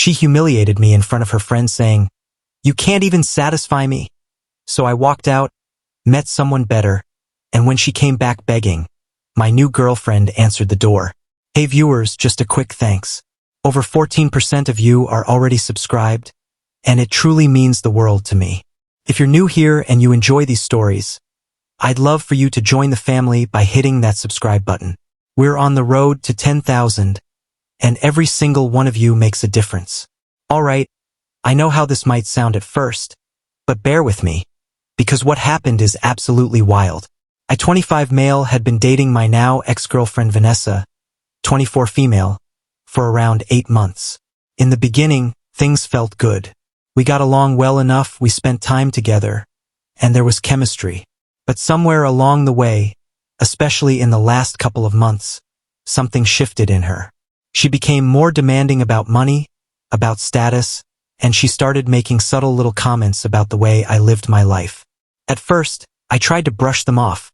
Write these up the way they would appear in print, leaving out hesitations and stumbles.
She humiliated me in front of her friends saying, "You can't even satisfy me." So I walked out, met someone better, and when she came back begging, my new girlfriend answered the door. Hey viewers, just a quick thanks. Over 14% of you are already subscribed, and it truly means the world to me. If you're new here and you enjoy these stories, I'd love for you to join the family by hitting that subscribe button. We're on the road to 10,000, and every single one of you makes a difference. Alright, I know how this might sound at first, but bear with me, because what happened is absolutely wild. I, 25 male, had been dating my now ex-girlfriend Vanessa, 24 female, for around 8 months. In the beginning, things felt good. We got along well enough, we spent time together, and there was chemistry. But somewhere along the way, especially in the last couple of months, something shifted in her. She became more demanding about money, about status, and she started making subtle little comments about the way I lived my life. At first, I tried to brush them off,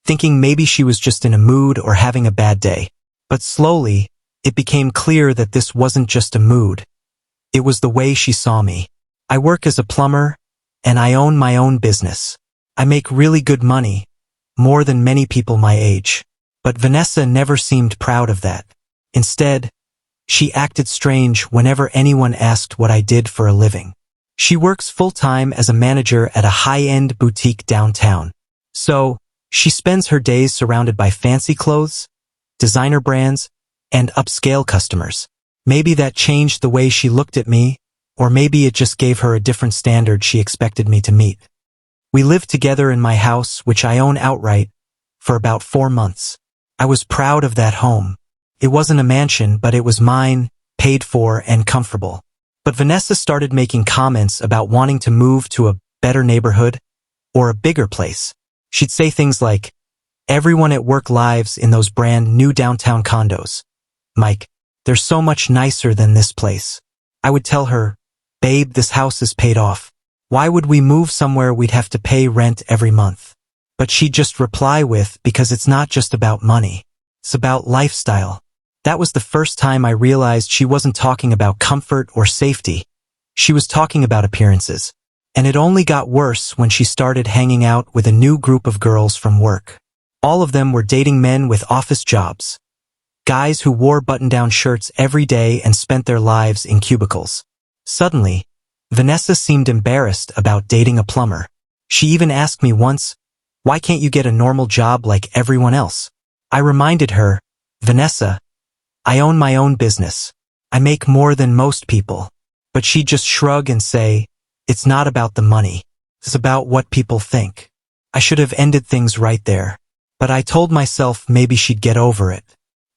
thinking maybe she was just in a mood or having a bad day. But slowly, it became clear that this wasn't just a mood. It was the way she saw me. I work as a plumber, and I own my own business. I make really good money, more than many people my age. But Vanessa never seemed proud of that. Instead, she acted strange whenever anyone asked what I did for a living. She works full-time as a manager at a high-end boutique downtown. So, she spends her days surrounded by fancy clothes, designer brands, and upscale customers. Maybe that changed the way she looked at me, or maybe it just gave her a different standard she expected me to meet. We lived together in my house, which I own outright, for about 4 months. I was proud of that home. It wasn't a mansion, but it was mine, paid for, and comfortable. But Vanessa started making comments about wanting to move to a better neighborhood, or a bigger place. She'd say things like, "Everyone at work lives in those brand new downtown condos. Mike, they're so much nicer than this place." I would tell her, "Babe, this house is paid off. Why would we move somewhere we'd have to pay rent every month?" But she'd just reply with, "Because it's not just about money. It's about lifestyle." That was the first time I realized she wasn't talking about comfort or safety. She was talking about appearances. And it only got worse when she started hanging out with a new group of girls from work. All of them were dating men with office jobs. Guys who wore button-down shirts every day and spent their lives in cubicles. Suddenly, Vanessa seemed embarrassed about dating a plumber. She even asked me once, "Why can't you get a normal job like everyone else?" I reminded her, "Vanessa, I own my own business. I make more than most people." But she'd just shrug and say, "It's not about the money. It's about what people think." I should have ended things right there. But I told myself maybe she'd get over it.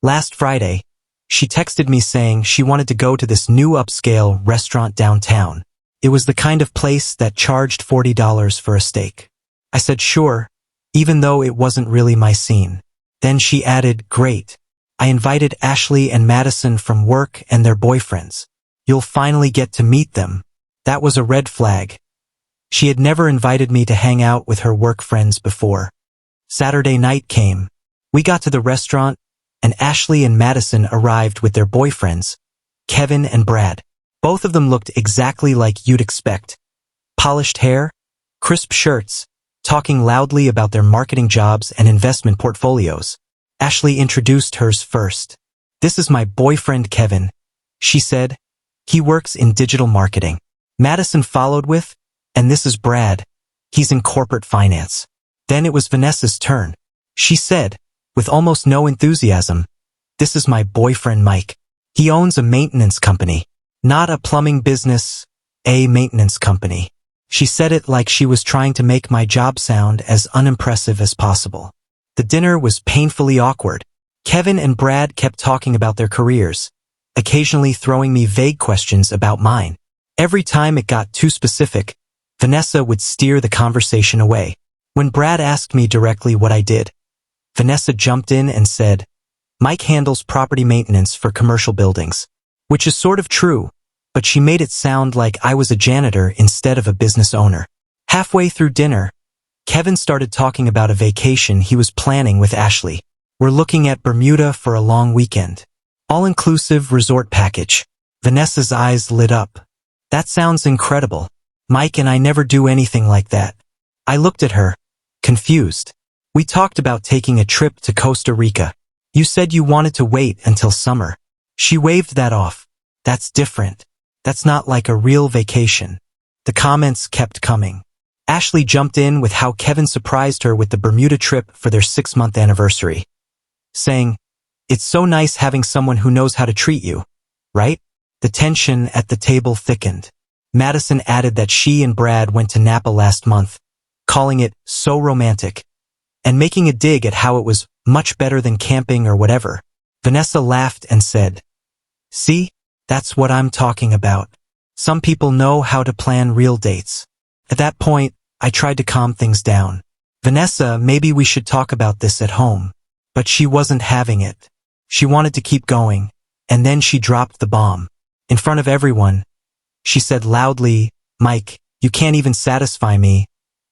Last Friday, she texted me saying she wanted to go to this new upscale restaurant downtown. It was the kind of place that charged $40 for a steak. I said sure, even though it wasn't really my scene. Then she added, "Great. I invited Ashley and Madison from work and their boyfriends. You'll finally get to meet them." That was a red flag. She had never invited me to hang out with her work friends before. Saturday night came. We got to the restaurant, and Ashley and Madison arrived with their boyfriends, Kevin and Brad. Both of them looked exactly like you'd expect. Polished hair, crisp shirts, talking loudly about their marketing jobs and investment portfolios. Ashley introduced hers first. "This is my boyfriend Kevin," she said. "He works in digital marketing." Madison followed with, "And this is Brad. He's in corporate finance." Then it was Vanessa's turn. She said, with almost no enthusiasm, "This is my boyfriend Mike. He owns a maintenance company. Not a plumbing business, a maintenance company." She said it like she was trying to make my job sound as unimpressive as possible. The dinner was painfully awkward. Kevin and Brad kept talking about their careers, occasionally throwing me vague questions about mine. Every time it got too specific, Vanessa would steer the conversation away. When Brad asked me directly what I did, Vanessa jumped in and said, "Mike handles property maintenance for commercial buildings," which is sort of true, but she made it sound like I was a janitor instead of a business owner. Halfway through dinner, Kevin started talking about a vacation he was planning with Ashley. "We're looking at Bermuda for a long weekend. All-inclusive resort package." Vanessa's eyes lit up. That sounds incredible. Mike and I never do anything like that. I looked at her, confused. We talked about taking a trip to Costa Rica. You said you wanted to wait until summer. She waved that off. That's different. That's not like a real vacation. The comments kept coming. Ashley jumped in with how Kevin surprised her with the Bermuda trip for their 6-month anniversary, saying, "It's so nice having someone who knows how to treat you, right?" The tension at the table thickened. Madison added that she and Brad went to Napa last month, calling it so romantic, and making a dig at how it was much better than camping or whatever. Vanessa laughed and said, "See, that's what I'm talking about. Some people know how to plan real dates." At that point, I tried to calm things down. "Vanessa, maybe we should talk about this at home." But she wasn't having it. She wanted to keep going, and then she dropped the bomb. In front of everyone, she said loudly, "Mike, you can't even satisfy me,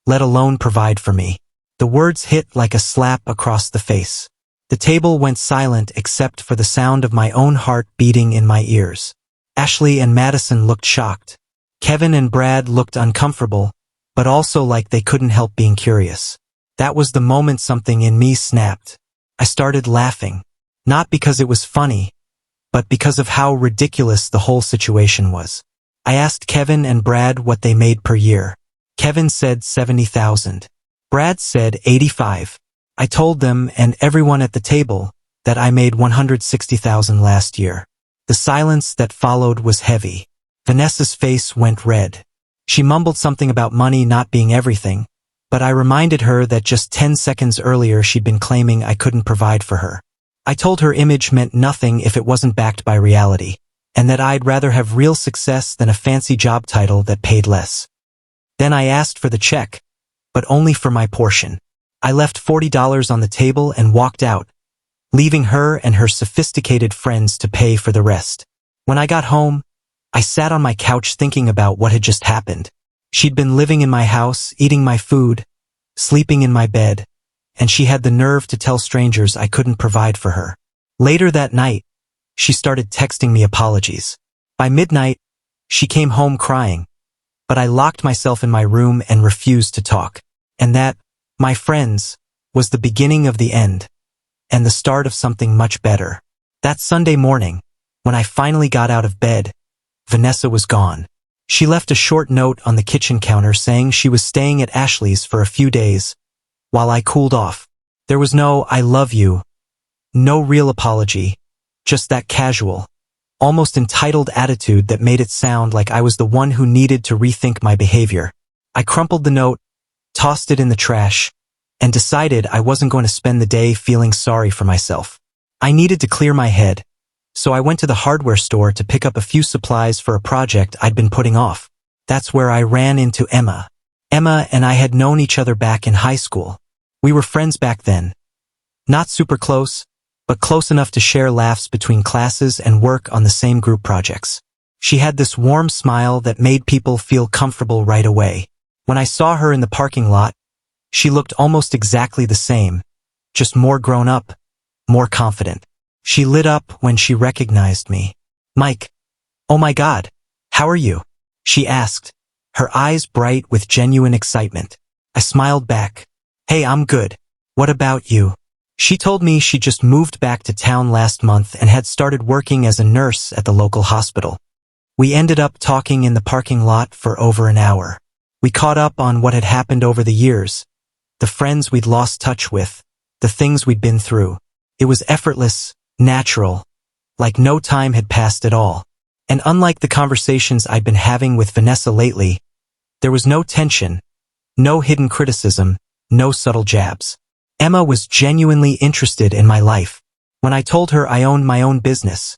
let alone provide for me." The words hit like a slap across the face. The table went silent except for the sound of my own heart beating in my ears. Ashley and Madison looked shocked. Kevin and Brad looked uncomfortable, but also like they couldn't help being curious. That was the moment something in me snapped. I started laughing, not because it was funny, but because of how ridiculous the whole situation was. I asked Kevin and Brad what they made per year. Kevin said $70,000. Brad said $85,000. I told them and everyone at the table that I made $160,000 last year. The silence that followed was heavy. Vanessa's face went red. She mumbled something about money not being everything, but I reminded her that just 10 seconds earlier she'd been claiming I couldn't provide for her. I told her image meant nothing if it wasn't backed by reality, and that I'd rather have real success than a fancy job title that paid less. Then I asked for the check, but only for my portion. I left $40 on the table and walked out, leaving her and her sophisticated friends to pay for the rest. When I got home, I sat on my couch thinking about what had just happened. She'd been living in my house, eating my food, sleeping in my bed, and she had the nerve to tell strangers I couldn't provide for her. Later that night, she started texting me apologies. By midnight, she came home crying, but I locked myself in my room and refused to talk. And that, my friends, was the beginning of the end, and the start of something much better. That Sunday morning, when I finally got out of bed, Vanessa was gone. She left a short note on the kitchen counter saying she was staying at Ashley's for a few days, while I cooled off. There was no "I love you," no real apology, just that casual, almost entitled attitude that made it sound like I was the one who needed to rethink my behavior. I crumpled the note, tossed it in the trash, and decided I wasn't going to spend the day feeling sorry for myself. I needed to clear my head, so I went to the hardware store to pick up a few supplies for a project I'd been putting off. That's where I ran into Emma. Emma and I had known each other back in high school. We were friends back then. Not super close, but close enough to share laughs between classes and work on the same group projects. She had this warm smile that made people feel comfortable right away. When I saw her in the parking lot, she looked almost exactly the same, just more grown up, more confident. She lit up when she recognized me. "Mike, oh my God, how are you?" she asked, her eyes bright with genuine excitement. I smiled back. "Hey, I'm good. What about you?" She told me she just moved back to town last month and had started working as a nurse at the local hospital. We ended up talking in the parking lot for over an hour. We caught up on what had happened over the years, the friends we'd lost touch with, the things we'd been through. It was effortless, natural, like no time had passed at all. And unlike the conversations I'd been having with Vanessa lately, there was no tension, no hidden criticism, no subtle jabs. Emma was genuinely interested in my life. When I told her I owned my own business,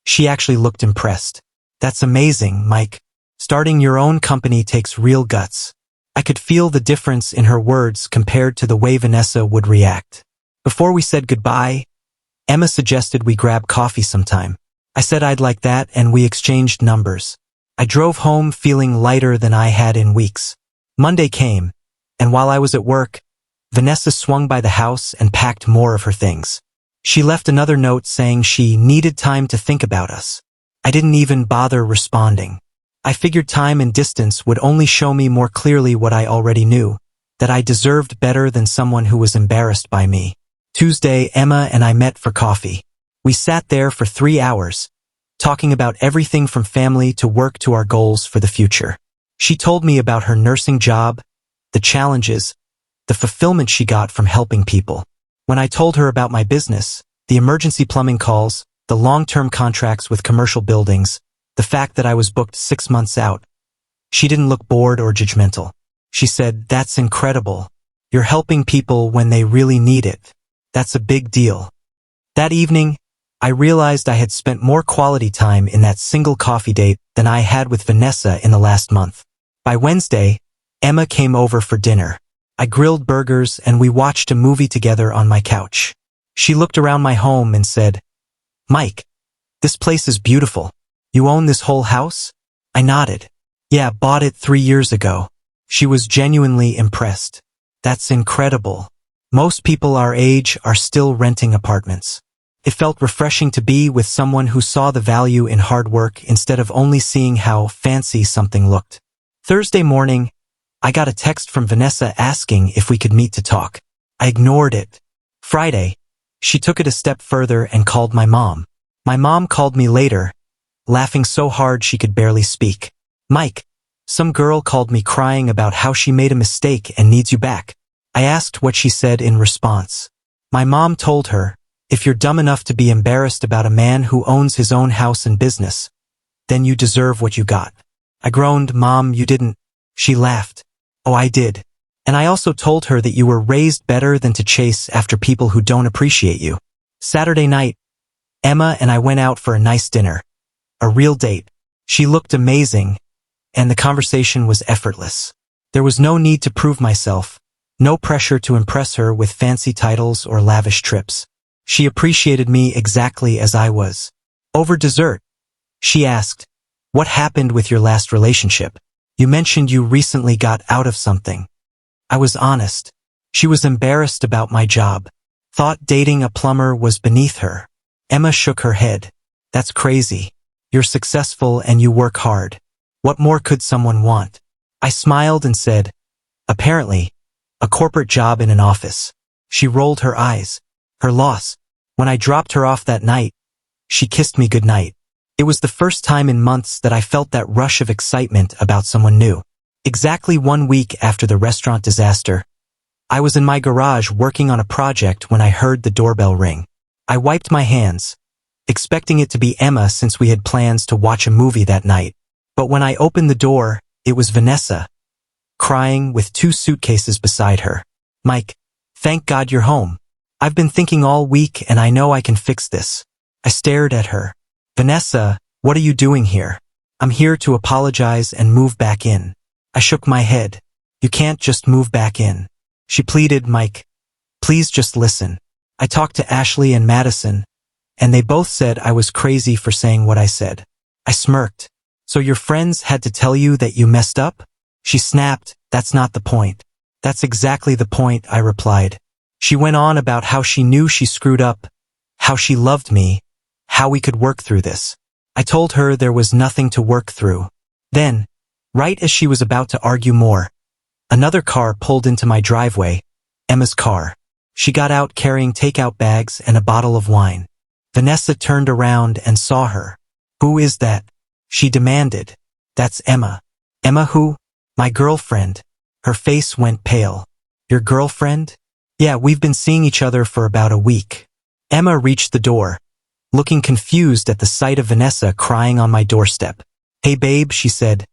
she actually looked impressed. "That's amazing, Mike. Starting your own company takes real guts." I could feel the difference in her words compared to the way Vanessa would react. Before we said goodbye, Emma suggested we grab coffee sometime. I said I'd like that, and we exchanged numbers. I drove home feeling lighter than I had in weeks. Monday came, and while I was at work, Vanessa swung by the house and packed more of her things. She left another note saying she needed time to think about us. I didn't even bother responding. I figured time and distance would only show me more clearly what I already knew, that I deserved better than someone who was embarrassed by me. Tuesday, Emma and I met for coffee. We sat there for 3 hours, talking about everything from family to work to our goals for the future. She told me about her nursing job, the challenges, the fulfillment she got from helping people. When I told her about my business, the emergency plumbing calls, the long-term contracts with commercial buildings, the fact that I was booked 6 months out, she didn't look bored or judgmental. She said, "That's incredible. You're helping people when they really need it. That's a big deal." That evening, I realized I had spent more quality time in that single coffee date than I had with Vanessa in the last month. By Wednesday, Emma came over for dinner. I grilled burgers and we watched a movie together on my couch. She looked around my home and said, "Mike, this place is beautiful. You own this whole house?" I nodded. "Yeah, bought it 3 years ago." She was genuinely impressed. "That's incredible. Most people our age are still renting apartments." It felt refreshing to be with someone who saw the value in hard work instead of only seeing how fancy something looked. Thursday morning, I got a text from Vanessa asking if we could meet to talk. I ignored it. Friday, she took it a step further and called my mom. My mom called me later, laughing so hard she could barely speak. "Mike, some girl called me crying about how she made a mistake and needs you back." I asked what she said in response. My mom told her, "If you're dumb enough to be embarrassed about a man who owns his own house and business, then you deserve what you got." I groaned, "Mom, you didn't." She laughed. "Oh, I did. And I also told her that you were raised better than to chase after people who don't appreciate you." Saturday night, Emma and I went out for a nice dinner. A real date. She looked amazing, and the conversation was effortless. There was no need to prove myself, no pressure to impress her with fancy titles or lavish trips. She appreciated me exactly as I was. Over dessert, she asked, "What happened with your last relationship? You mentioned you recently got out of something." I was honest. She was embarrassed about my job. Thought dating a plumber was beneath her. Emma shook her head. "That's crazy. You're successful and you work hard. What more could someone want?" I smiled and said, "Apparently, a corporate job in an office." She rolled her eyes. Her loss. When I dropped her off that night, she kissed me goodnight. It was the first time in months that I felt that rush of excitement about someone new. Exactly 1 week after the restaurant disaster, I was in my garage working on a project when I heard the doorbell ring. I wiped my hands, expecting it to be Emma since we had plans to watch a movie that night. But when I opened the door, it was Vanessa, crying with 2 suitcases beside her. "Mike, thank God you're home. I've been thinking all week and I know I can fix this." I stared at her. "Vanessa, what are you doing here?" "I'm here to apologize and move back in." I shook my head. "You can't just move back in." She pleaded, "Mike, please just listen." I talked to Ashley and Madison, and they both said I was crazy for saying what I said. I smirked. "So your friends had to tell you that you messed up?" She snapped, "That's not the point." "That's exactly the point," I replied. She went on about how she knew she screwed up, how she loved me, how we could work through this. I told her there was nothing to work through. Then, right as she was about to argue more, another car pulled into my driveway, Emma's car. She got out carrying takeout bags and a bottle of wine. Vanessa turned around and saw her. "Who is that?" she demanded. "That's Emma." "Emma who?" "My girlfriend." Her face went pale. "Your girlfriend?" "Yeah, we've been seeing each other for about a week." Emma reached the door, looking confused at the sight of Vanessa crying on my doorstep. "Hey babe," she said,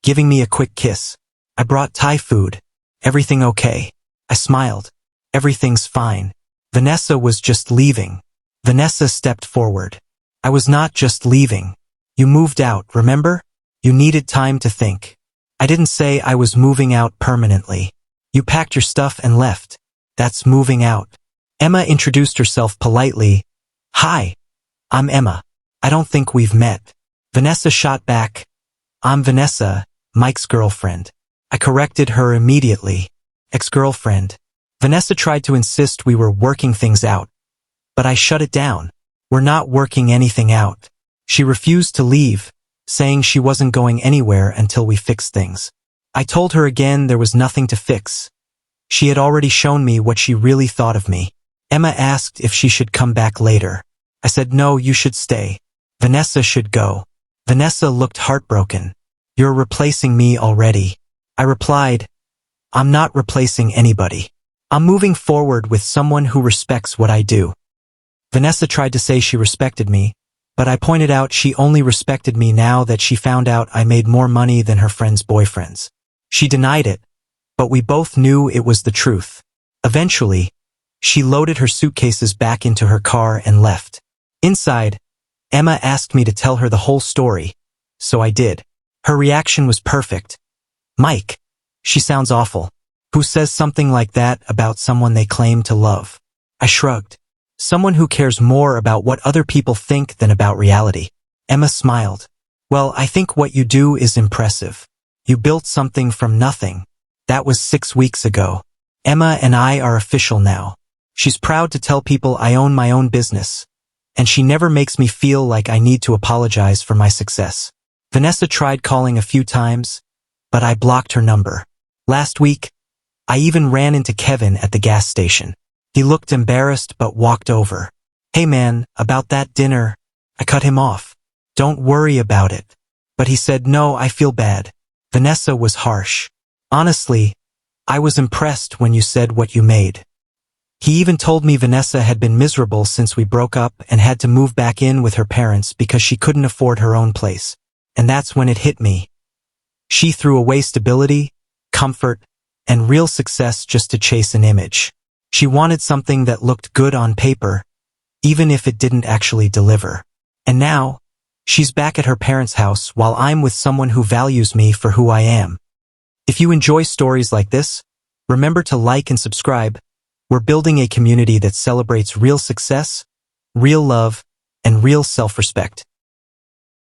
giving me a quick kiss. "I brought Thai food. Everything okay?" I smiled. "Everything's fine." Vanessa was just leaving. Vanessa stepped forward. "I was not just leaving. You moved out, remember? You needed time to think." "I didn't say I was moving out permanently." "You packed your stuff and left. That's moving out." Emma introduced herself politely. "Hi, I'm Emma. I don't think we've met." Vanessa shot back, "I'm Vanessa, Mike's girlfriend." I corrected her immediately. "Ex-girlfriend." Vanessa tried to insist we were working things out, but I shut it down. "We're not working anything out. She refused to leave, saying she wasn't going anywhere until we fixed things. I told her again there was nothing to fix. She had already shown me what she really thought of me. Emma asked if she should come back later. I said, no, you should stay. Vanessa should go. Vanessa looked heartbroken. You're replacing me already. I replied, I'm not replacing anybody. I'm moving forward with someone who respects what I do. Vanessa tried to say she respected me, but I pointed out she only respected me now that she found out I made more money than her friends' boyfriends. She denied it, but we both knew it was the truth. Eventually, she loaded her suitcases back into her car and left. Inside, Emma asked me to tell her the whole story, so I did. Her reaction was perfect. Mike, she sounds awful. Who says something like that about someone they claim to love? I shrugged. Someone who cares more about what other people think than about reality. Emma smiled. Well, I think what you do is impressive. You built something from nothing. That was 6 weeks ago. Emma and I are official now. She's proud to tell people I own my own business, and she never makes me feel like I need to apologize for my success. Vanessa tried calling a few times, but I blocked her number. Last week, I even ran into Kevin at the gas station. He looked embarrassed but walked over. Hey man, about that dinner. I cut him off. Don't worry about it. But he said, no, I feel bad. Vanessa was harsh. Honestly, I was impressed when you said what you made. He even told me Vanessa had been miserable since we broke up and had to move back in with her parents because she couldn't afford her own place. And that's when it hit me. She threw away stability, comfort, and real success just to chase an image. She wanted something that looked good on paper, even if it didn't actually deliver. And now, she's back at her parents' house while I'm with someone who values me for who I am. If you enjoy stories like this, remember to like and subscribe. We're building a community that celebrates real success, real love, and real self-respect.